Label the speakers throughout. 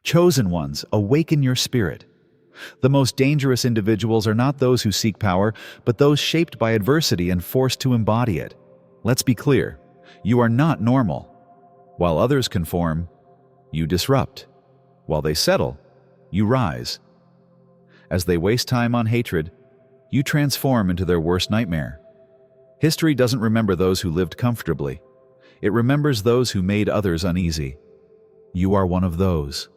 Speaker 1: Chosen ones, awaken your spirit. The most dangerous individuals are not those who seek power, but those shaped by adversity and forced to embody it. Let's be clear, you are not normal. While others conform, you disrupt. While they settle, you rise. As they waste time on hatred, you transform into their worst nightmare. History doesn't remember those who lived comfortably. It remembers those who made others uneasy. You are one of those.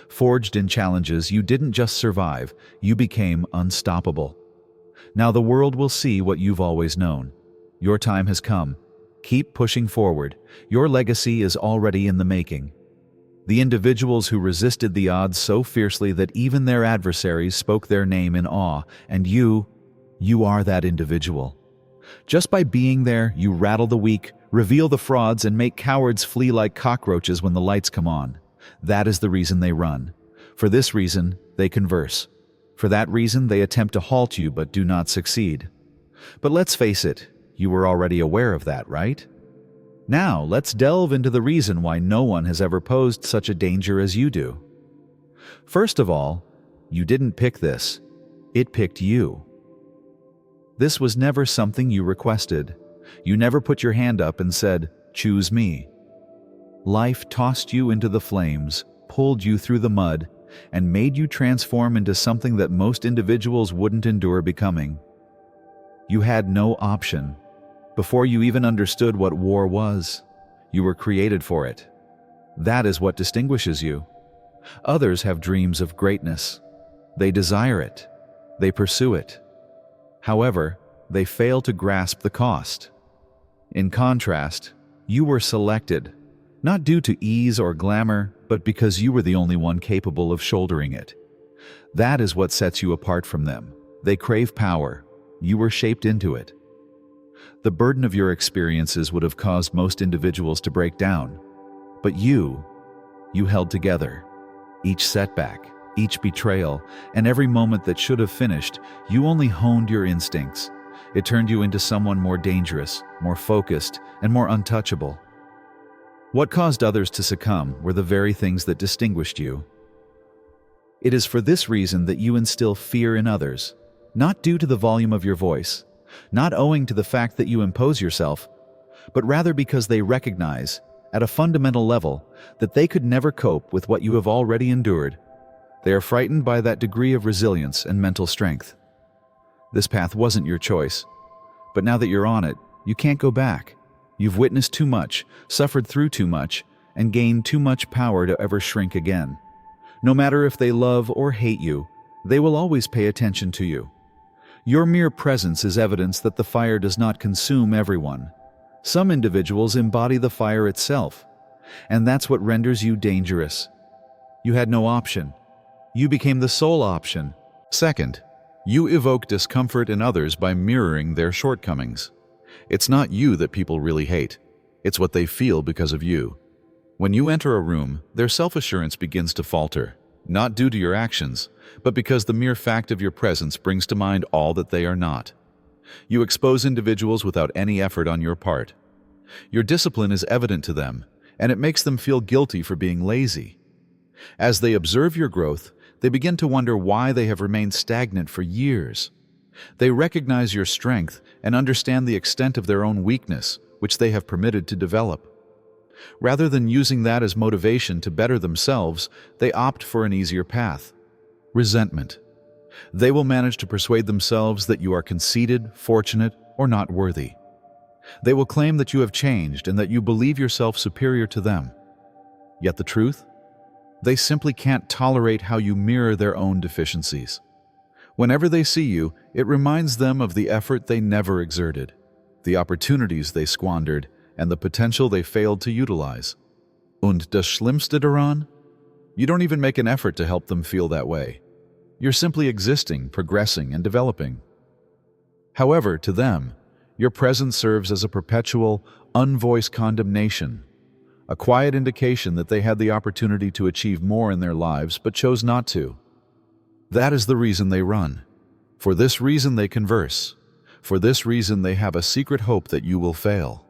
Speaker 1: Forged in challenges, you didn't just survive, you became unstoppable. Now the world will see what you've always known. Your time has come. Keep pushing forward. Your legacy is already in the making. The individuals who resisted the odds so fiercely that even their adversaries spoke their name in awe, and you are that individual. Just by being there, you rattle the weak, reveal the frauds, and make cowards flee like cockroaches when the lights come on. That is the reason they run. For this reason, they converse. For that reason, they attempt to halt you but do not succeed. But let's face it, you were already aware of that, right? Now, let's delve into the reason why no one has ever posed such a danger as you do. First of all, you didn't pick this. It picked you. This was never something you requested. You never put your hand up and said, "Choose me." Life tossed you into the flames, pulled you through the mud, and made you transform into something that most individuals wouldn't endure becoming. You had no option. Before you even understood what war was, you were created for it. That is what distinguishes you. Others have dreams of greatness. They desire it. They pursue it. However, they fail to grasp the cost. In contrast, you were selected, not due to ease or glamour, but because you were the only one capable of shouldering it. That is what sets you apart from them. They crave power. You were shaped into it. The burden of your experiences would have caused most individuals to break down. But you held together. Each setback, each betrayal, and every moment that should have finished, you only honed your instincts. It turned you into someone more dangerous, more focused, and more untouchable. What caused others to succumb were the very things that distinguished you. It is for this reason that you instill fear in others, not due to the volume of your voice, not owing to the fact that you impose yourself, but rather because they recognize, at a fundamental level, that they could never cope with what you have already endured. They are frightened by that degree of resilience and mental strength. This path wasn't your choice, but now that you're on it, you can't go back. You've witnessed too much, suffered through too much, and gained too much power to ever shrink again. No matter if they love or hate you, they will always pay attention to you. Your mere presence is evidence that the fire does not consume everyone. Some individuals embody the fire itself, and that's what renders you dangerous. You had no option. You became the sole option. Second, you evoke discomfort in others by mirroring their shortcomings. It's not you that people really hate. It's what they feel because of you. When you enter a room, their self-assurance begins to falter, not due to your actions, but because the mere fact of your presence brings to mind all that they are not. You expose individuals without any effort on your part. Your discipline is evident to them, and it makes them feel guilty for being lazy. As they observe your growth, they begin to wonder why they have remained stagnant for years. They recognize your strength and understand the extent of their own weakness, which they have permitted to develop. Rather than using that as motivation to better themselves, they opt for an easier path: resentment. They will manage to persuade themselves that you are conceited, fortunate, or not worthy. They will claim that you have changed and that you believe yourself superior to them. Yet the truth? They simply can't tolerate how you mirror their own deficiencies. Whenever they see you, it reminds them of the effort they never exerted, the opportunities they squandered, and the potential they failed to utilize. Und das Schlimmste daran? You don't even make an effort to help them feel that way. You're simply existing, progressing, and developing. However, to them, your presence serves as a perpetual, unvoiced condemnation, a quiet indication that they had the opportunity to achieve more in their lives but chose not to. That is the reason they run. For this reason they converse. For this reason they have a secret hope that you will fail.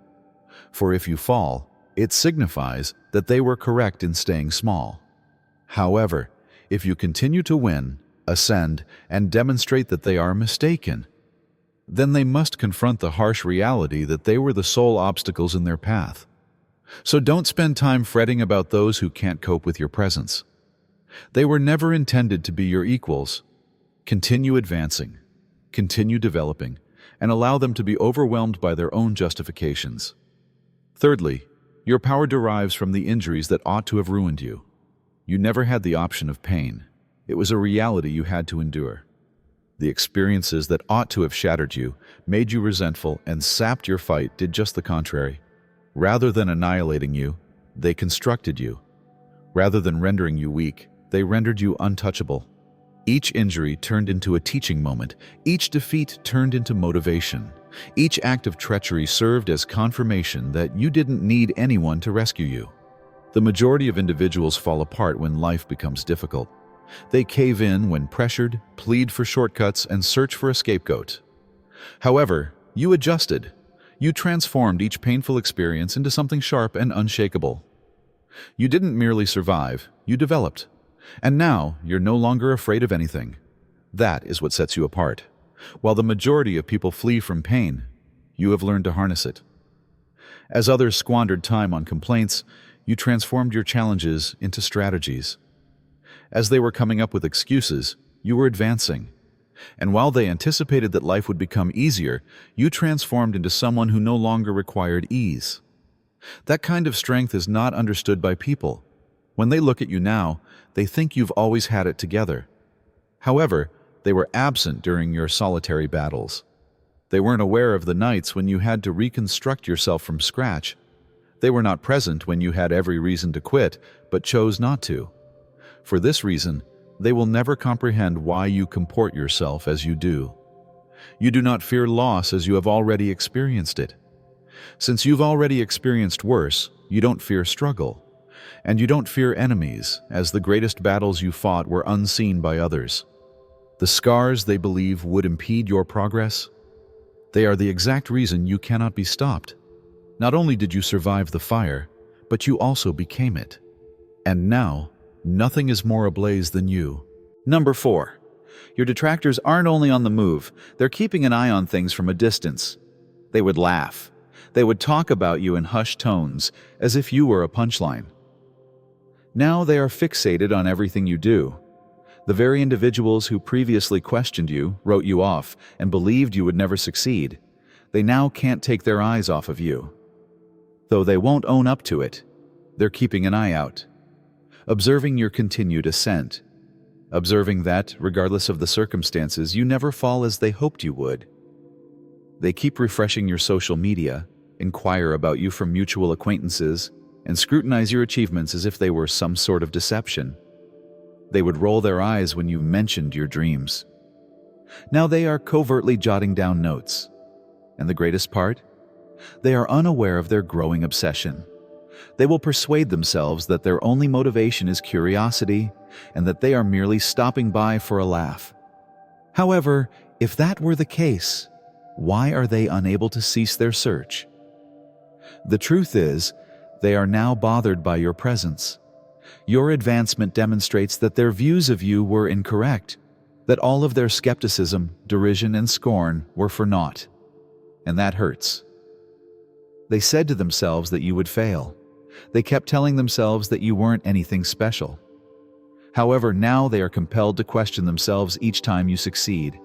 Speaker 1: For if you fall, it signifies that they were correct in staying small. However, if you continue to win, ascend, and demonstrate that they are mistaken, then they must confront the harsh reality that they were the sole obstacles in their path. So don't spend time fretting about those who can't cope with your presence. They were never intended to be your equals. Continue advancing, continue developing, and allow them to be overwhelmed by their own justifications. Thirdly, your power derives from the injuries that ought to have ruined you. You never had the option of pain. It was a reality you had to endure. The experiences that ought to have shattered you, made you resentful, and sapped your fight did just the contrary. Rather than annihilating you, they constructed you. Rather than rendering you weak, they rendered you untouchable. Each injury turned into a teaching moment. Each defeat turned into motivation. Each act of treachery served as confirmation that you didn't need anyone to rescue you. The majority of individuals fall apart when life becomes difficult. They cave in when pressured, plead for shortcuts, and search for a scapegoat. However, you adjusted. You transformed each painful experience into something sharp and unshakable. You didn't merely survive, you developed. And now, you're no longer afraid of anything. That is what sets you apart. While the majority of people flee from pain, you have learned to harness it. As others squandered time on complaints, you transformed your challenges into strategies. As they were coming up with excuses, you were advancing. And while they anticipated that life would become easier, you transformed into someone who no longer required ease. That kind of strength is not understood by people. When they look at you now, they think you've always had it together. However, they were absent during your solitary battles. They weren't aware of the nights when you had to reconstruct yourself from scratch. They were not present when you had every reason to quit, but chose not to. For this reason, they will never comprehend why you comport yourself as you do. You do not fear loss as you have already experienced it. Since you've already experienced worse, you don't fear struggle. And you don't fear enemies, as the greatest battles you fought were unseen by others. The scars they believe would impede your progress, they are the exact reason you cannot be stopped. Not only did you survive the fire, but you also became it. And now, nothing is more ablaze than you.
Speaker 2: Number 4. Your detractors aren't only on the move, they're keeping an eye on things from a distance. They would laugh. They would talk about you in hushed tones, as if you were a punchline. Now they are fixated on everything you do. The very individuals who previously questioned you, wrote you off, and believed you would never succeed, they now can't take their eyes off of you. Though they won't own up to it, they're keeping an eye out, observing your continued ascent, observing that, regardless of the circumstances, you never fall as they hoped you would. They keep refreshing your social media, inquire about you from mutual acquaintances, and scrutinize your achievements as if they were some sort of deception. They would roll their eyes when you mentioned your dreams. Now they are covertly jotting down notes. And the greatest part? They are unaware of their growing obsession. They will persuade themselves that their only motivation is curiosity and that they are merely stopping by for a laugh. However, if that were the case, why are they unable to cease their search? The truth is, they are now bothered by your presence. Your advancement demonstrates that their views of you were incorrect, that all of their skepticism, derision, and scorn were for naught. And that hurts. They said to themselves that you would fail. They kept telling themselves that you weren't anything special. However, now they are compelled to question themselves each time you succeed.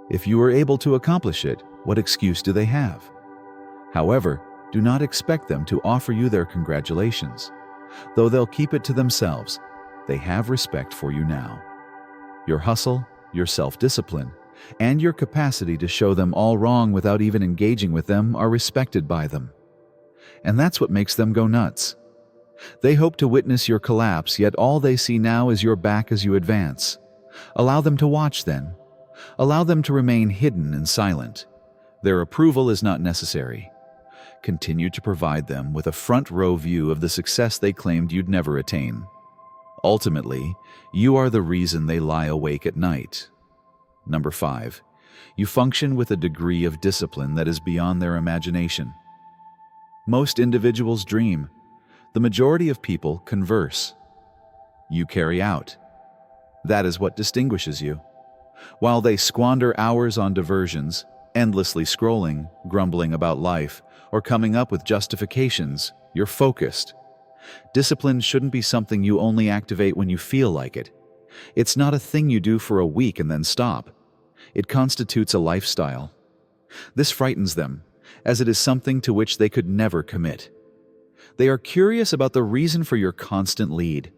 Speaker 2: If you are able to accomplish it, what excuse do they have? However, do not expect them to offer you their congratulations. Though they'll keep it to themselves, they have respect for you now. Your hustle, your self-discipline, and your capacity to show them all wrong without even engaging with them are respected by them. And that's what makes them go nuts. They hope to witness your collapse, yet all they see now is your back as you advance. Allow them to watch then. Allow them to remain hidden and silent. Their approval is not necessary. Continue to provide them with a front-row view of the success they claimed you'd never attain. Ultimately, you are the reason they lie awake at night. Number 5. You function with a degree of discipline that is beyond their imagination. Most individuals dream. The majority of people converse. you carry out. That is what distinguishes you. While they squander hours on diversions, endlessly scrolling, grumbling about life, or coming up with justifications, you're focused. Discipline shouldn't be something you only activate when you feel like it. It's not a thing you do for a week and then stop. It constitutes a lifestyle. This frightens them, as it is something to which they could never commit. They are curious about the reason for your constant lead.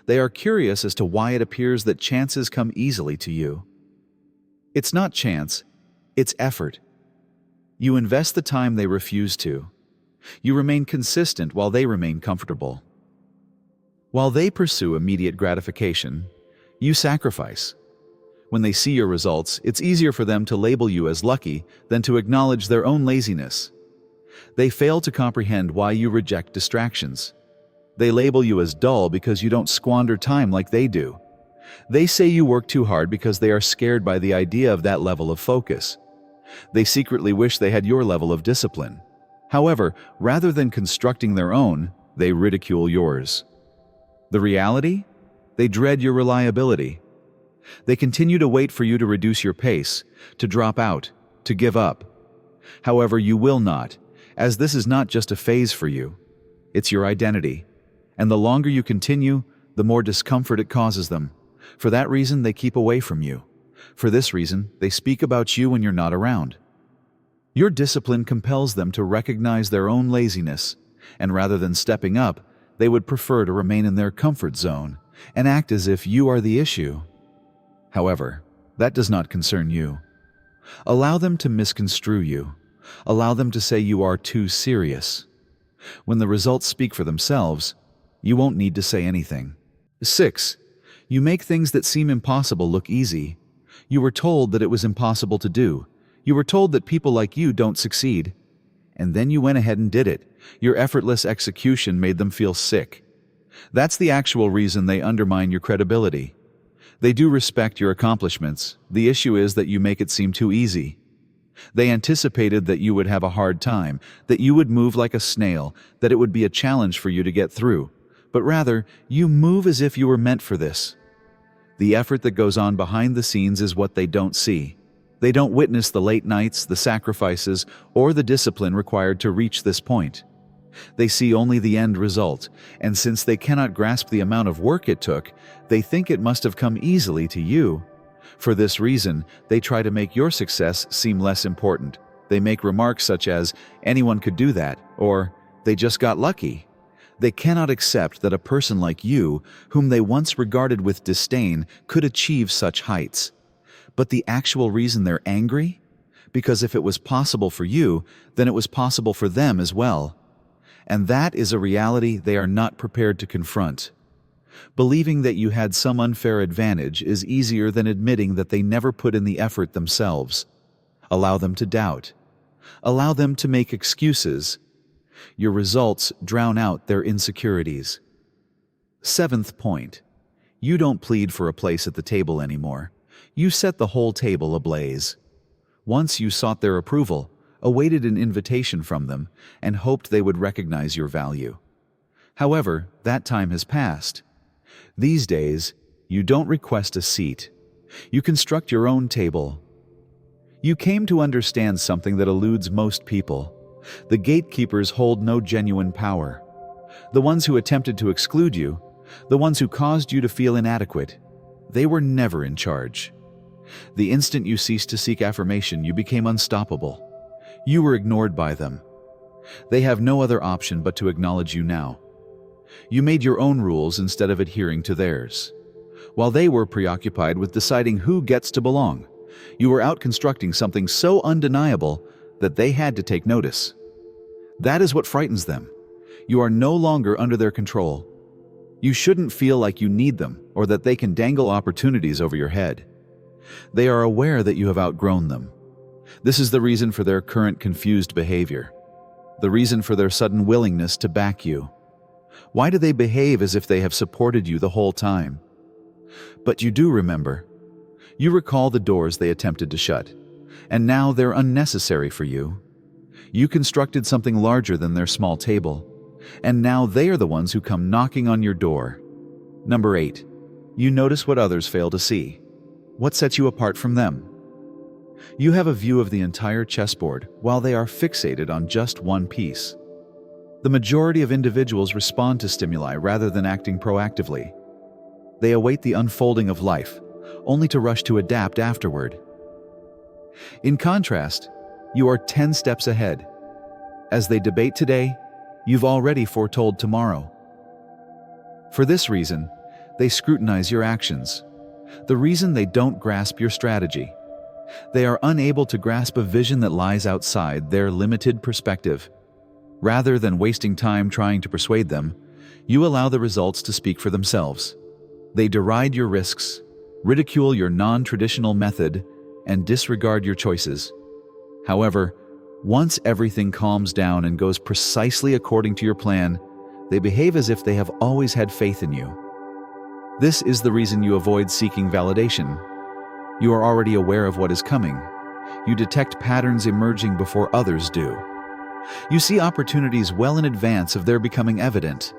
Speaker 2: They are curious as to why it appears that chances come easily to you. It's not chance, it's effort. You invest the time they refuse to. You remain consistent while they remain comfortable. While they pursue immediate gratification, you sacrifice. When they see your results, it's easier for them to label you as lucky than to acknowledge their own laziness. They fail to comprehend why you reject distractions. They label you as dull because you don't squander time like they do. They say you work too hard because they are scared by the idea of that level of focus. They secretly wish they had your level of discipline. However, rather than constructing their own, they ridicule yours. The reality? They dread your reliability. They continue to wait for you to reduce your pace, to drop out, to give up. However, you will not, as this is not just a phase for you. It's your identity. And the longer you continue, the more discomfort it causes them. For that reason, they keep away from you. For this reason, they speak about you when you're not around. Your discipline compels them to recognize their own laziness, and rather than stepping up, they would prefer to remain in their comfort zone and act as if you are the issue. However, that does not concern you. Allow them to misconstrue you. Allow them to say you are too serious. When the results speak for themselves, you won't need to say anything. 6. You make things that seem impossible look easy. You were told that it was impossible to do. You were told that people like you don't succeed. And then you went ahead and did it. Your effortless execution made them feel sick. That's the actual reason they undermine your credibility. They do respect your accomplishments. The issue is that you make it seem too easy. They anticipated that you would have a hard time, that you would move like a snail, that it would be a challenge for you to get through. But rather, you move as if you were meant for this. The effort that goes on behind the scenes is what they don't see. They don't witness the late nights, the sacrifices, or the discipline required to reach this point. They see only the end result, and since they cannot grasp the amount of work it took, they think it must have come easily to you. For this reason, they try to make your success seem less important. They make remarks such as, "Anyone could do that," or "They just got lucky." They cannot accept that a person like you, whom they once regarded with disdain, could achieve such heights. But the actual reason they're angry? Because if it was possible for you, then it was possible for them as well. And that is a reality they are not prepared to confront. Believing that you had some unfair advantage is easier than admitting that they never put in the effort themselves. Allow them to doubt. Allow them to make excuses. Your results drown out their insecurities. 7th point. You don't plead for a place at the table anymore. You set the whole table ablaze. Once you sought their approval, awaited an invitation from them, and hoped they would recognize your value. However, that time has passed. These days, you don't request a seat. You construct your own table. You came to understand something that eludes most people. The gatekeepers hold no genuine power. The ones who attempted to exclude you, the ones who caused you to feel inadequate, they were never in charge. The instant you ceased to seek affirmation, you became unstoppable. You were ignored by them. They have no other option but to acknowledge you now. You made your own rules instead of adhering to theirs. While they were preoccupied with deciding who gets to belong, you were out constructing something so undeniable that they had to take notice. That is what frightens them. You are no longer under their control. You shouldn't feel like you need them or that they can dangle opportunities over your head. They are aware that you have outgrown them. This is the reason for their current confused behavior, the reason for their sudden willingness to back you. Why do they behave as if they have supported you the whole time? But you do remember. You recall the doors they attempted to shut, and now they're unnecessary for you. You constructed something larger than their small table, and now they are the ones who come knocking on your door.
Speaker 1: Number 8. You notice what others fail to see. What sets you apart from them? You have a view of the entire chessboard while they are fixated on just one piece. The majority of individuals respond to stimuli rather than acting proactively. They await the unfolding of life, only to rush to adapt afterward. In contrast, you are 10 steps ahead. As they debate today, you've already foretold tomorrow. For this reason, they scrutinize your actions. The reason they don't grasp your strategy. They are unable to grasp a vision that lies outside their limited perspective. Rather than wasting time trying to persuade them, you allow the results to speak for themselves. They deride your risks, ridicule your non-traditional method, and disregard your choices. However, once everything calms down and goes precisely according to your plan, they behave as if they have always had faith in you. This is the reason you avoid seeking validation. You are already aware of what is coming. You detect patterns emerging before others do. You see opportunities well in advance of their becoming evident.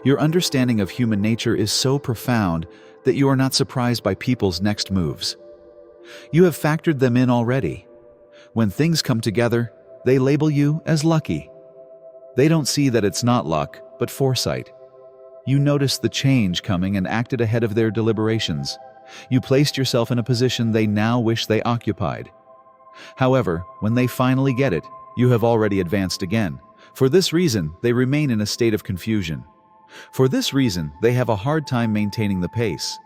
Speaker 1: Your understanding of human nature is so profound that you are not surprised by people's next moves. You have factored them in already. When things come together, they label you as lucky. They don't see that it's not luck, but foresight. You noticed the change coming and acted ahead of their deliberations. You placed yourself in a position they now wish they occupied. However, when they finally get it, you have already advanced again. For this reason, they remain in a state of confusion. For this reason, they have a hard time maintaining the pace.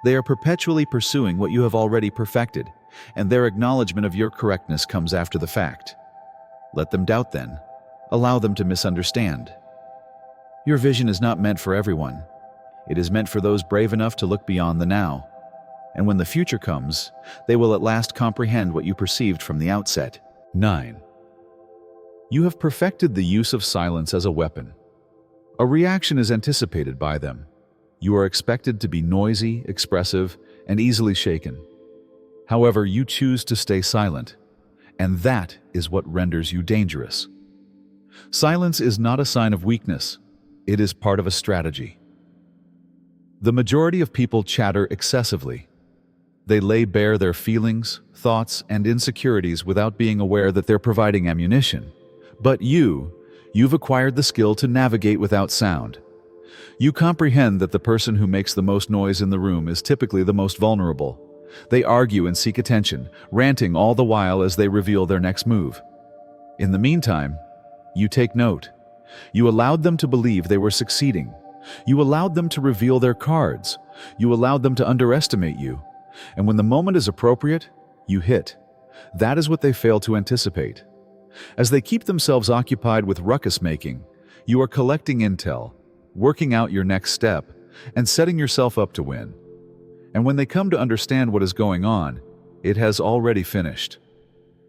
Speaker 1: They are perpetually pursuing what you have already perfected, and their acknowledgement of your correctness comes after the fact. Let them doubt then. Allow them to misunderstand. Your vision is not meant for everyone. It is meant for those brave enough to look beyond the now. And when the future comes, they will at last comprehend what you perceived from the outset. 9. You have perfected the use of silence as a weapon. A reaction is anticipated by them. You are expected to be noisy, expressive, and easily shaken. However, you choose to stay silent, and that is what renders you dangerous. Silence is not a sign of weakness. It is part of a strategy. The majority of people chatter excessively. They lay bare their feelings, thoughts, and insecurities without being aware that they're providing ammunition. But you've acquired the skill to navigate without sound. You comprehend that the person who makes the most noise in the room is typically the most vulnerable. They argue and seek attention, ranting all the while as they reveal their next move. In the meantime, you take note. You allowed them to believe they were succeeding. You allowed them to reveal their cards. You allowed them to underestimate you. And when the moment is appropriate, you hit. That is what they fail to anticipate. As they keep themselves occupied with ruckus making, you are collecting intel, working out your next step, and setting yourself up to win. And when they come to understand what is going on, it has already finished.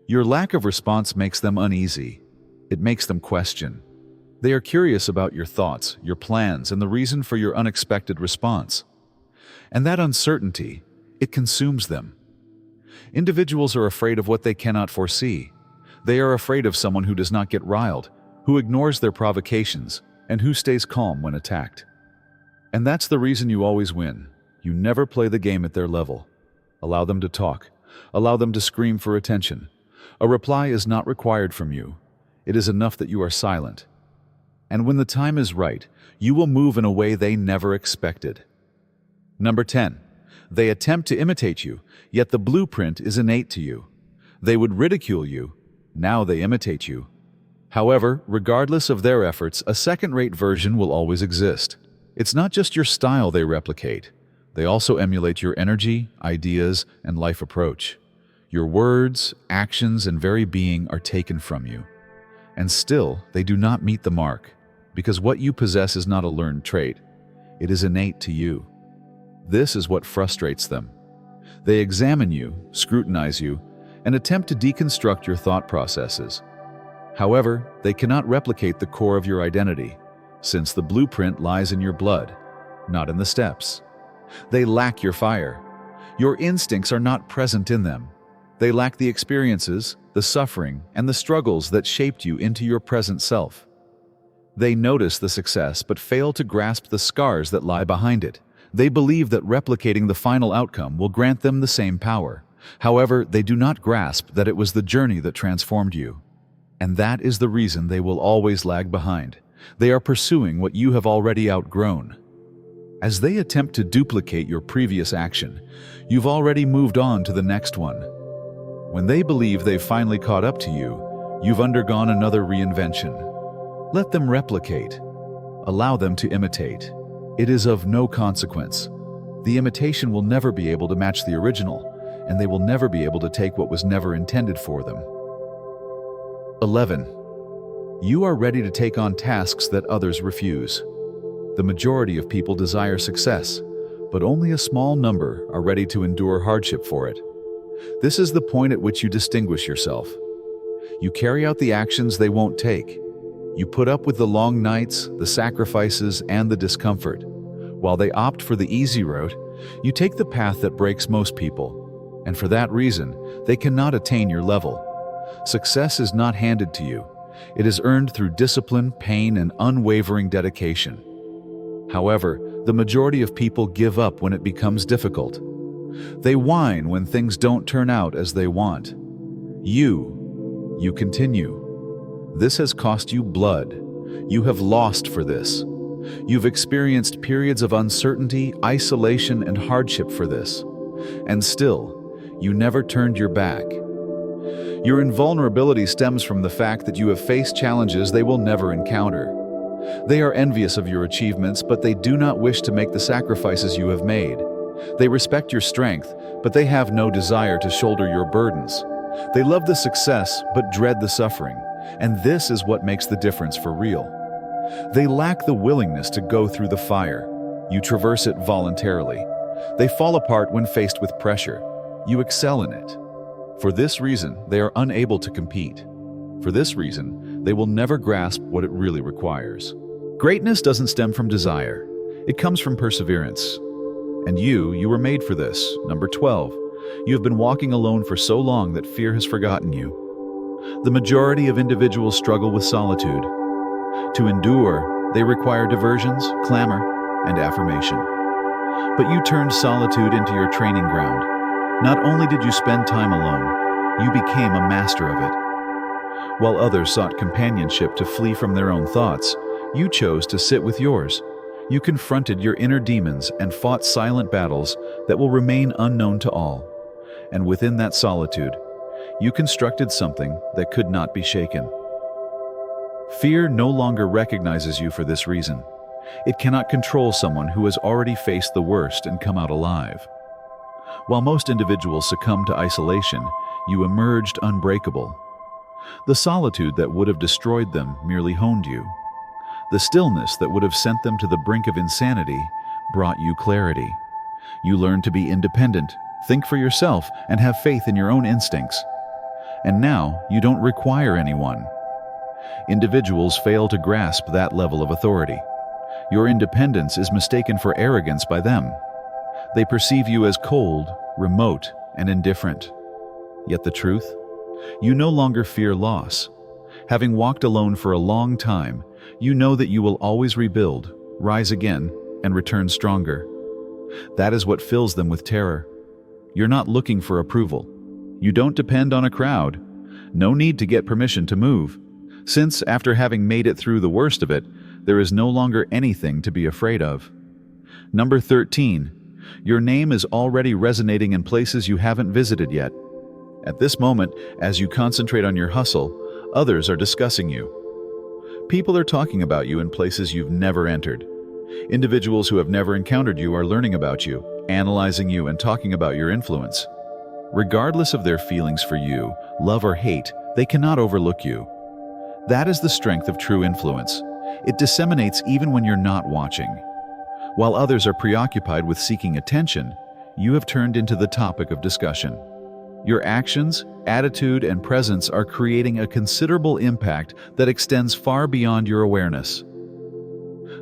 Speaker 1: Your lack of response makes them uneasy. It makes them question. They are curious about your thoughts, your plans, and the reason for your unexpected response. And that uncertainty, it consumes them. Individuals are afraid of what they cannot foresee. They are afraid of someone who does not get riled, who ignores their provocations, and who stays calm when attacked. And that's the reason you always win. You never play the game at their level. Allow them to talk. Allow them to scream for attention. A reply is not required from you. It is enough that you are silent. And when the time is right, you will move in a way they never expected. Number 10. They attempt to imitate you, yet the blueprint is innate to you. They would ridicule you. Now they imitate you. However, regardless of their efforts, a second-rate version will always exist. It's not just your style they replicate. They also emulate your energy, ideas, and life approach. Your words, actions, and very being are taken from you. And still, they do not meet the mark, because what you possess is not a learned trait. It is innate to you. This is what frustrates them. They examine you, scrutinize you, and attempt to deconstruct your thought processes. However, they cannot replicate the core of your identity, since the blueprint lies in your blood, not in the steps. They lack your fire. Your instincts are not present in them. They lack the experiences, the suffering, and the struggles that shaped you into your present self. They notice the success but fail to grasp the scars that lie behind it. They believe that replicating the final outcome will grant them the same power. However, they do not grasp that it was the journey that transformed you. And that is the reason they will always lag behind. They are pursuing what you have already outgrown. As they attempt to duplicate your previous action, you've already moved on to the next one. When they believe they've finally caught up to you, you've undergone another reinvention. Let them replicate. Allow them to imitate. It is of no consequence. The imitation will never be able to match the original, and they will never be able to take what was never intended for them. 11. You are ready to take on tasks that others refuse. The majority of people desire success, but only a small number are ready to endure hardship for it. This is the point at which you distinguish yourself. You carry out the actions they won't take. You put up with the long nights, the sacrifices, and the discomfort. While they opt for the easy route, you take the path that breaks most people, and for that reason, they cannot attain your level. Success is not handed to you. It is earned through discipline, pain, and unwavering dedication. However, the majority of people give up when it becomes difficult. They whine when things don't turn out as they want. You continue. This has cost you blood. You have lost for this. You've experienced periods of uncertainty, isolation, and hardship for this. And still, you never turned your back. Your invulnerability stems from the fact that you have faced challenges they will never encounter. They are envious of your achievements, but they do not wish to make the sacrifices you have made. They respect your strength, but they have no desire to shoulder your burdens. They love the success, but dread the suffering, and this is what makes the difference for real. They lack the willingness to go through the fire. You traverse it voluntarily. They fall apart when faced with pressure. You excel in it. For this reason, they are unable to compete. For this reason, they will never grasp what it really requires. Greatness doesn't stem from desire. It comes from perseverance. And you were made for this. Number 12. You have been walking alone for so long that fear has forgotten you. The majority of individuals struggle with solitude. To endure, they require diversions, clamor, and affirmation. But you turned solitude into your training ground. Not only did you spend time alone, you became a master of it. While others sought companionship to flee from their own thoughts, you chose to sit with yours. You confronted your inner demons and fought silent battles that will remain unknown to all. And within that solitude, you constructed something that could not be shaken. Fear no longer recognizes you for this reason. It cannot control someone who has already faced the worst and come out alive. While most individuals succumb to isolation, you emerged unbreakable. The solitude that would have destroyed them merely honed you. The stillness that would have sent them to the brink of insanity brought you clarity. You learned to be independent, think for yourself, and have faith in your own instincts. And now you don't require anyone. Individuals fail to grasp that level of authority. Your independence is mistaken for arrogance by them. They perceive you as cold, remote, and indifferent. Yet the truth? You no longer fear loss. Having walked alone for a long time, you know that you will always rebuild, rise again, and return stronger. That is what fills them with terror. You're not looking for approval. You don't depend on a crowd. No need to get permission to move, since after having made it through the worst of it, there is no longer anything to be afraid of. Number 13. Your name is already resonating in places you haven't visited yet. At this moment, as you concentrate on your hustle, others are discussing you. People are talking about you in places you've never entered. Individuals who have never encountered you are learning about you, analyzing you, and talking about your influence. Regardless of their feelings for you, love or hate, they cannot overlook you. That is the strength of true influence. It disseminates even when you're not watching. While others are preoccupied with seeking attention, you have turned into the topic of discussion. Your actions, attitude, and presence are creating a considerable impact that extends far beyond your awareness.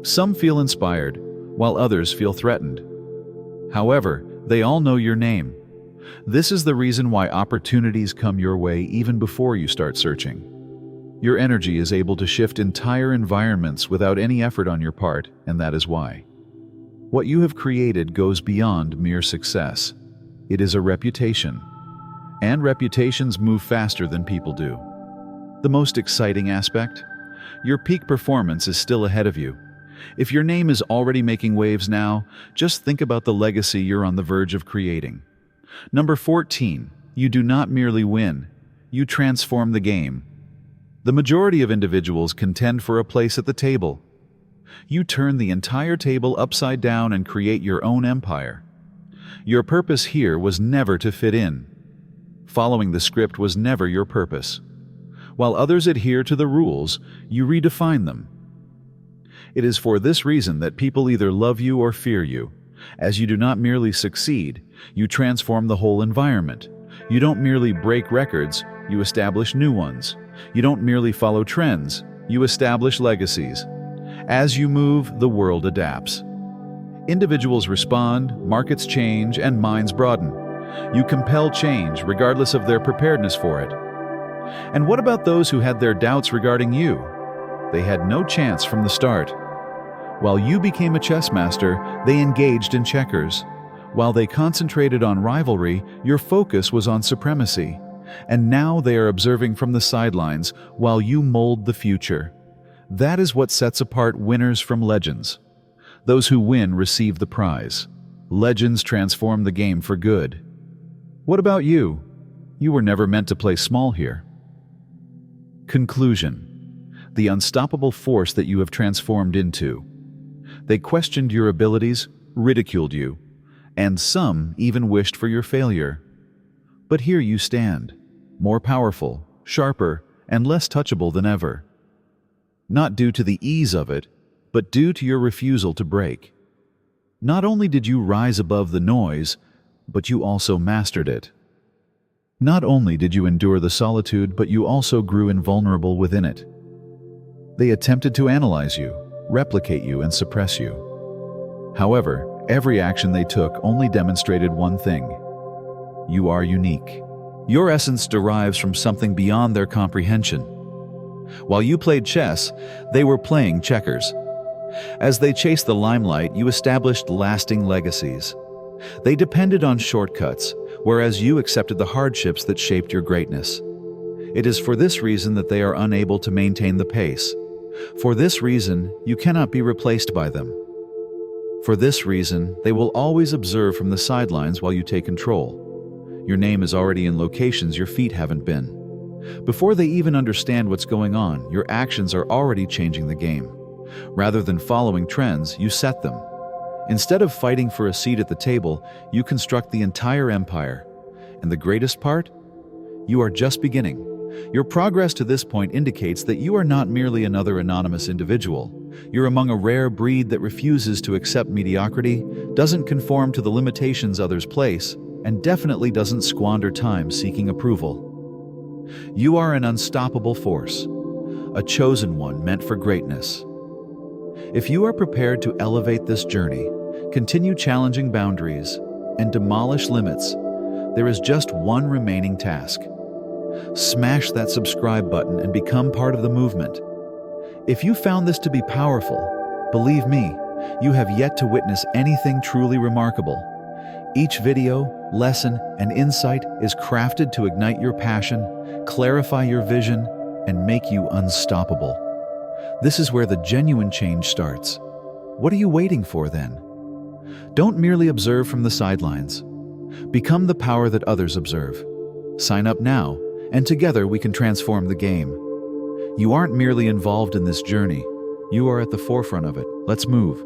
Speaker 1: Some feel inspired, while others feel threatened. However, they all know your name. This is the reason why opportunities come your way even before you start searching. Your energy is able to shift entire environments without any effort on your part, and that is why. What you have created goes beyond mere success. It is a reputation. And reputations move faster than people do. The most exciting aspect? Your peak performance is still ahead of you. If your name is already making waves now, just think about the legacy you're on the verge of creating. Number 14, you do not merely win, you transform the game. The majority of individuals contend for a place at the table. You turn the entire table upside down and create your own empire. Your purpose here was never to fit in. Following the script was never your purpose. While others adhere to the rules, you redefine them. It is for this reason that people either love you or fear you. As you do not merely succeed, you transform the whole environment. You don't merely break records, you establish new ones. You don't merely follow trends, you establish legacies. As you move, the world adapts. Individuals respond, markets change, and minds broaden. You compel change regardless of their preparedness for it. And what about those who had their doubts regarding you? They had no chance from the start. While you became a chess master, they engaged in checkers. While they concentrated on rivalry, your focus was on supremacy. And now they are observing from the sidelines while you mold the future. That is what sets apart winners from legends. Those who win receive the prize. Legends transform the game for good. What about you? You were never meant to play small here. Conclusion: the unstoppable force that you have transformed into. They questioned your abilities, ridiculed you, and some even wished for your failure. But here you stand, more powerful, sharper, and less touchable than ever. Not due to the ease of it, but due to your refusal to break. Not only did you rise above the noise, but you also mastered it. Not only did you endure the solitude, but you also grew invulnerable within it. They attempted to analyze you, replicate you, and suppress you. However, every action they took only demonstrated one thing: you are unique. Your essence derives from something beyond their comprehension. While you played chess, they were playing checkers. As they chased the limelight, you established lasting legacies. They depended on shortcuts, whereas you accepted the hardships that shaped your greatness. It is for this reason that they are unable to maintain the pace. For this reason, you cannot be replaced by them. For this reason, they will always observe from the sidelines while you take control. Your name is already in locations your feet haven't been. Before they even understand what's going on, your actions are already changing the game. Rather than following trends, you set them. Instead of fighting for a seat at the table, you construct the entire empire. And the greatest part? You are just beginning. Your progress to this point indicates that you are not merely another anonymous individual. You're among a rare breed that refuses to accept mediocrity, doesn't conform to the limitations others place, and definitely doesn't squander time seeking approval. You are an unstoppable force, a chosen one meant for greatness. If you are prepared to elevate this journey, continue challenging boundaries, and demolish limits, there is just one remaining task. Smash that subscribe button and become part of the movement. If you found this to be powerful, believe me, you have yet to witness anything truly remarkable. Each video, lesson, and insight is crafted to ignite your passion, clarify your vision, and make you unstoppable. This is where the genuine change starts. What are you waiting for then? Don't merely observe from the sidelines. Become the power that others observe. Sign up now, and together we can transform the game. You aren't merely involved in this journey. You are at the forefront of it. Let's move.